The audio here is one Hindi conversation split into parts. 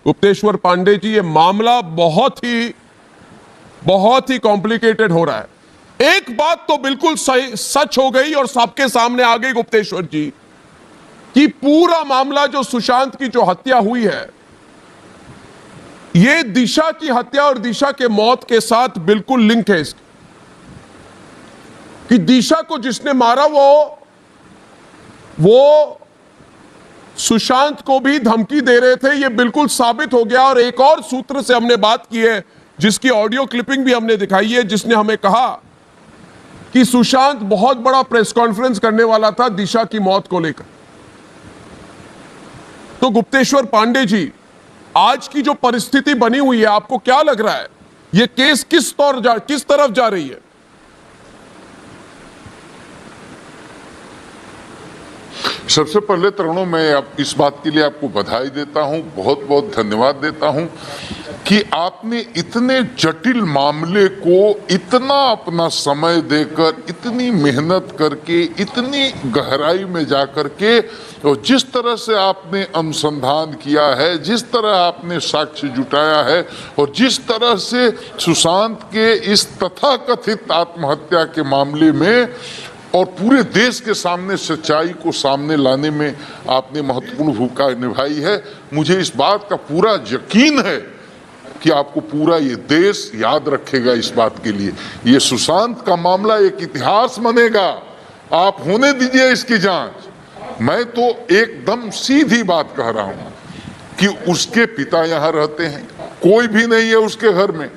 गुप्तेश्वर पांडे जी, ये मामला बहुत ही कॉम्प्लिकेटेड हो रहा है। एक बात तो बिल्कुल सही सच हो गई और सबके सामने आ गई गुप्तेश्वर जी, कि पूरा मामला जो सुशांत की जो हत्या हुई है, ये दिशा की हत्या और दिशा के मौत के साथ बिल्कुल लिंक है इसकी। कि दिशा को जिसने मारा वो सुशांत को भी धमकी दे रहे थे, ये बिल्कुल साबित हो गया। और एक और सूत्र से हमने बात की है, जिसकी ऑडियो क्लिपिंग भी हमने दिखाई है, जिसने हमें कहा कि सुशांत बहुत बड़ा प्रेस कॉन्फ्रेंस करने वाला था दिशा की मौत को लेकर। तो गुप्तेश्वर पांडे जी, आज की जो परिस्थिति बनी हुई है, आपको क्या लग रहा है, यह केस किस तरफ जा रही है? सबसे पहले तरुणों, मैं इस बात के लिए आपको बधाई देता हूं, बहुत बहुत धन्यवाद देता हूं कि आपने इतने जटिल मामले को इतना अपना समय देकर, इतनी मेहनत करके, इतनी गहराई में जाकर के, और जिस तरह से आपने अनुसंधान किया है, जिस तरह आपने साक्ष्य जुटाया है, और जिस तरह से सुशांत के इस तथाकथित आत्महत्या के मामले में और पूरे देश के सामने सच्चाई को सामने लाने में आपने महत्वपूर्ण भूमिका निभाई है, मुझे इस बात का पूरा यकीन है कि आपको पूरा ये देश याद रखेगा। इस बात के लिए ये सुशांत का मामला एक इतिहास बनेगा। आप होने दीजिए इसकी जांच। मैं तो एकदम सीधी बात कह रहा हूं कि उसके पिता यहां रहते हैं, कोई भी नहीं है उसके घर में,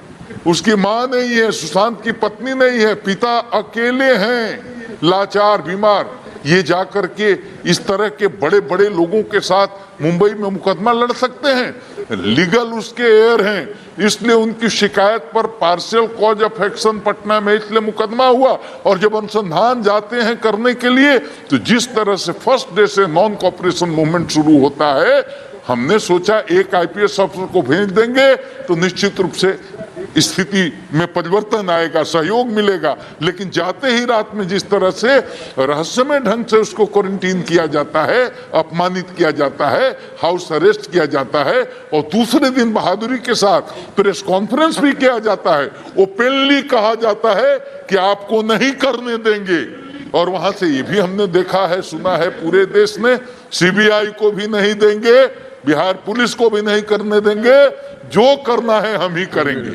उसकी मां नहीं है, सुशांत की पत्नी नहीं है, पिता अकेले हैं, लाचार, बीमार। ये जाकर के इस तरह के बड़े बड़े लोगों के साथ मुंबई में मुकदमा लड़ सकते हैं? लीगल उसके एयर हैं, इसलिए उनकी शिकायत पर partial cause of action Patna में इसलिए मुकदमा हुआ। और जब अनुसंधान जाते हैं करने के लिए, तो जिस तरह से फर्स्ट डे से नॉन कॉपरेशन मूवमेंट शुरू होता है, हमने सोचा एक आईपीएस अफसर को भेज देंगे तो निश्चित रूप से स्थिति में परिवर्तन आएगा, सहयोग मिलेगा। लेकिन जाते ही रात में जिस तरह से रहस्यमय ढंग से उसको क्वारंटीन किया जाता है, अपमानित किया जाता है, हाउस अरेस्ट किया जाता है, और दूसरे दिन बहादुरी के साथ प्रेस कॉन्फ्रेंस भी किया जाता है, ओपनली कहा जाता है कि आपको नहीं करने देंगे। और वहां से ये भी हमने देखा है, सुना है पूरे देश ने, सीबीआई को भी नहीं देंगे, बिहार पुलिस को भी नहीं करने देंगे, जो करना है हम ही करेंगे।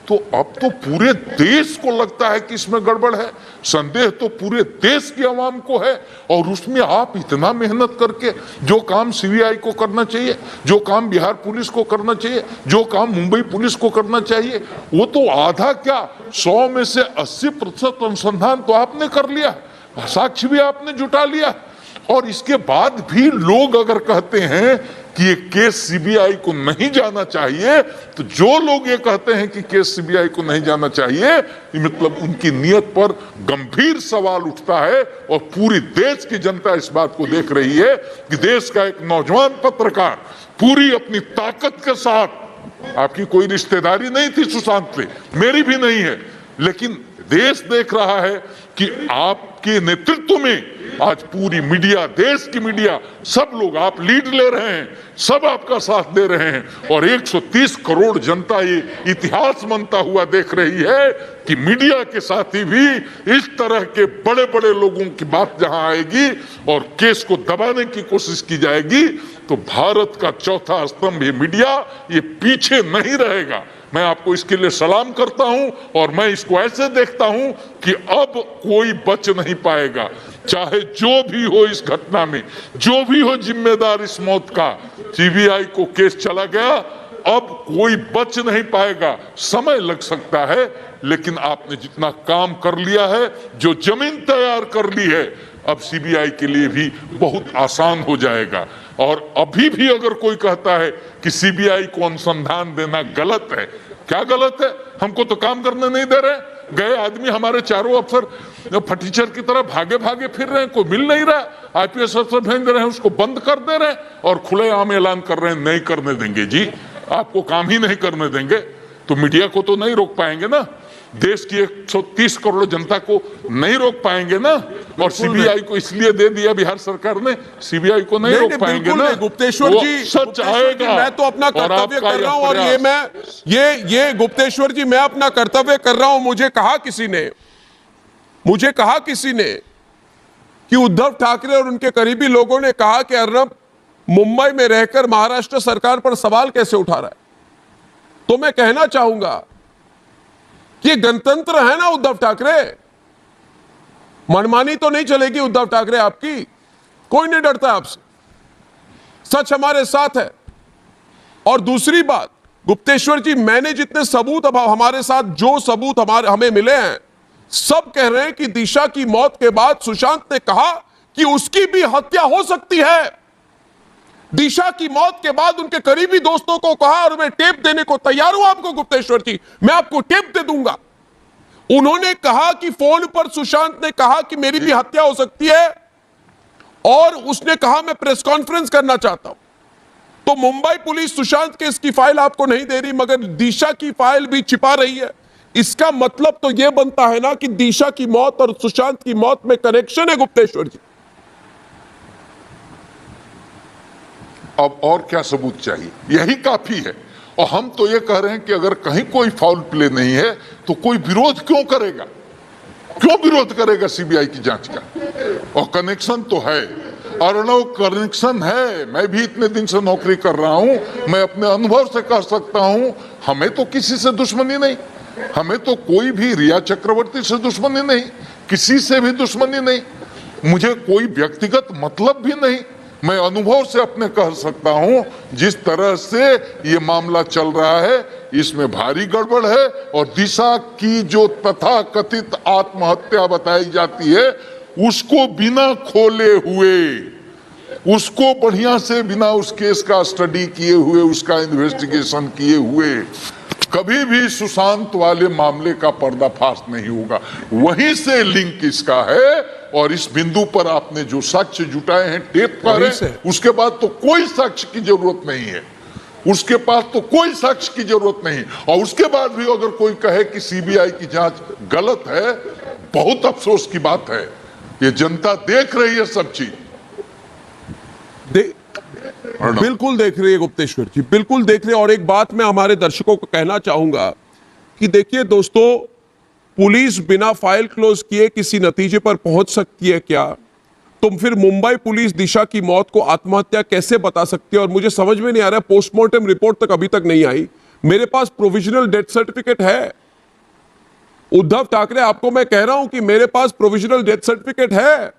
तो अब तो पूरे देश को लगता है कि इसमें गड़बड़ है। संदेह तो पूरे देश की आवाम को है। और उसमें आप इतना मेहनत करके, जो काम सीबीआई को करना चाहिए, जो काम बिहार पुलिस को करना चाहिए, जो काम मुंबई पुलिस को करना चाहिए, वो तो आधा क्या 100 में से 80% अनुसंधान तो आपने कर लिया, साक्ष्य भी आपने जुटा लिया। और इसके बाद भी लोग अगर कहते हैं कि ये केस सीबीआई को नहीं जाना चाहिए, तो जो लोग ये कहते हैं कि केस सीबीआई को नहीं जाना चाहिए, मतलब उनकी नीयत पर गंभीर सवाल उठता है। और पूरी देश की जनता इस बात को देख रही है कि देश का एक नौजवान पत्रकार पूरी अपनी ताकत के साथ, आपकी कोई रिश्तेदारी नहीं थी सुशांत से, मेरी भी नहीं है, लेकिन देश देख रहा है कि आपके नेतृत्व में आज पूरी मीडिया, देश की मीडिया, सब लोग, आप लीड ले रहे हैं, सब आपका साथ दे रहे हैं। और 130 करोड़ जनता ये इतिहास बनता हुआ देख रही है कि मीडिया के साथ ही भी इस तरह के बड़े बड़े लोगों की बात जहां आएगी और केस को दबाने की कोशिश की जाएगी, तो भारत का चौथा स्तंभ ये मीडिया, ये पीछे नहीं रहेगा। मैं आपको इसके लिए सलाम करता हूं। और मैं इसको ऐसे देखता हूं कि अब कोई बच नहीं पाएगा, चाहे जो भी हो इस घटना में, जो भी हो जिम्मेदार इस मौत का। सीबीआई को केस चला गया, अब कोई बच नहीं पाएगा। समय लग सकता है, लेकिन आपने जितना काम कर लिया है, जो जमीन तैयार कर ली है, अब सीबीआई के लिए भी बहुत आसान हो जाएगा। और अभी भी अगर कोई कहता है कि सीबीआई को अनुसंधान देना गलत है, क्या गलत है? हमको तो काम करने नहीं दे रहे। गए आदमी हमारे चारों अफसर फटीचर की तरह भागे भागे फिर रहे हैं, कोई मिल नहीं रहा। आईपीएस अफसर भेज रहे हैं, उसको बंद कर दे रहे हैं और खुलेआम ऐलान कर रहे हैं नहीं करने देंगे। जी, आपको काम ही नहीं करने देंगे तो मीडिया को तो नहीं रोक पाएंगे ना। देश की 130 करोड़ जनता को नहीं रोक पाएंगे ना। और सीबीआई को इसलिए दे दिया बिहार सरकार ने, सीबीआई को नहीं रोक पाएंगे ना। गुप्तेश्वर जी, सच आएगा। मैं तो अपना कर्तव्य कर रहा हूं, और ये गुप्तेश्वर जी, मैं अपना कर्तव्य कर रहा हूं। मुझे कहा किसी ने कि उद्धव ठाकरे और उनके करीबी लोगों ने कहा कि अर्नब मुंबई में रहकर महाराष्ट्र सरकार पर सवाल कैसे उठा रहा है। तो मैं कहना चाहूंगा कि ये गणतंत्र है ना उद्धव ठाकरे, मनमानी तो नहीं चलेगी उद्धव ठाकरे आपकी, कोई नहीं डरता आपसे, सच हमारे साथ है। और दूसरी बात गुप्तेश्वर जी, मैंने जितने सबूत अब हमारे साथ जो सबूत हमें मिले हैं, सब कह रहे हैं कि दिशा की मौत के बाद सुशांत ने कहा कि उसकी भी हत्या हो सकती है। दिशा की मौत के बाद उनके करीबी दोस्तों को कहा, और मैं टेप देने को तैयार हूं आपको गुप्तेश्वर जी, मैं आपको टेप दे दूंगा। उन्होंने कहा कि फोन पर सुशांत ने कहा कि मेरी भी हत्या हो सकती है, और उसने कहा मैं प्रेस कॉन्फ्रेंस करना चाहता हूं। तो मुंबई पुलिस सुशांत केस की फाइल आपको नहीं दे रही, मगर दिशा की फाइल भी छिपा रही है। इसका मतलब तो यह बनता है ना कि दिशा की मौत और सुशांत की मौत में कनेक्शन है गुप्तेश्वर जी। अब और क्या सबूत चाहिए? यही काफी है। और हम तो ये कह रहे हैं कि अगर कहीं कोई फाउल प्ले नहीं है तो कोई विरोध क्यों करेगा? क्यों विरोध करेगा सीबीआई की जांच का? और कनेक्शन तो है, अर्णव कनेक्शन है। मैं भी इतने दिन से नौकरी कर रहा हूं, मैं अपने अनुभव से कह सकता हूं, हमें तो किसी से दुश्मनी नहीं, हमें तो कोई भी रिया चक्रवर्ती से दुश्मनी नहीं, किसी से भी दुश्मनी नहीं, मुझे कोई व्यक्तिगत मतलब भी नहीं। मैं अनुभव से अपने कह सकता हूं, जिस तरह से ये मामला चल रहा है इसमें भारी गड़बड़ है। और दिशा की जो तथाकथित आत्महत्या बताई जाती है, उसको बिना खोले हुए, उसको बढ़िया से बिना उस केस का स्टडी किए हुए, उसका इन्वेस्टिगेशन किए हुए कभी भी सुशांत वाले मामले का पर्दाफाश नहीं होगा। वहीं से लिंक इसका है। और इस बिंदु पर आपने जो साक्ष्य जुटाए हैं टेप पर है, उसके बाद तो कोई साक्ष्य की जरूरत नहीं है, उसके पास तो कोई साक्ष्य की जरूरत नहीं। और उसके बाद भी अगर कोई कहे कि सीबीआई की जांच गलत है, बहुत अफसोस की बात है। ये जनता देख रही है सब चीज, बिल्कुल देख रही है गुप्तेश्वर जी, बिल्कुल देख रहे हैं। और एक बात मैं हमारे दर्शकों को कहना चाहूंगा कि देखिए दोस्तों, पुलिस बिना फाइल क्लोज किए किसी नतीजे पर पहुंच सकती है क्या? तो फिर मुंबई पुलिस दिशा की मौत को आत्महत्या कैसे बता सकती है? और मुझे समझ में नहीं आ रहा है, पोस्टमार्टम रिपोर्ट तक अभी तक नहीं आई। मेरे पास प्रोविजनल डेथ सर्टिफिकेट है। उद्धव ठाकरे, आपको मैं कह रहा हूं कि मेरे पास प्रोविजनल डेथ सर्टिफिकेट है,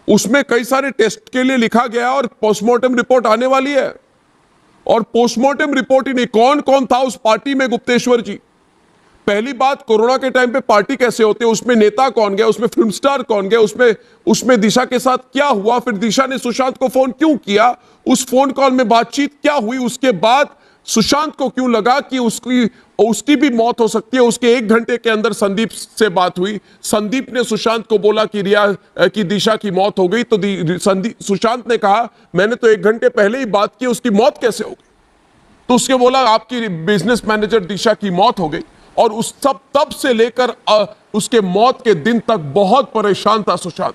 उसमें कई सारे टेस्ट के लिए लिखा गया और पोस्टमार्टम रिपोर्ट आने वाली है। और पोस्टमार्टम रिपोर्ट ही नहीं, कौन कौन था उस पार्टी में गुप्तेश्वर जी? पहली बात, कोरोना के टाइम पे पार्टी कैसे होते हैं, उसमें नेता कौन गया, उसमें फिल्म स्टार कौन गया, उसमें दिशा के साथ क्या हुआ, फिर दिशा ने सुशांत को फोन क्यों किया, उस फोन कॉल में बातचीत क्या हुई, उसके बाद सुशांत को क्यों लगा कि उसकी भी मौत हो सकती है। उसके 1 घंटे के अंदर संदीप से बात हुई, संदीप ने सुशांत को बोला कि दिशा की मौत हो गई, तो सुशांत ने कहा मैंने तो 1 घंटे पहले ही बात की, उसकी मौत कैसे हो गई? तो उसके बोला आपकी बिजनेस मैनेजर दिशा की मौत हो गई। और उस सब तब से लेकर उसके मौत के दिन तक बहुत परेशान था सुशांत।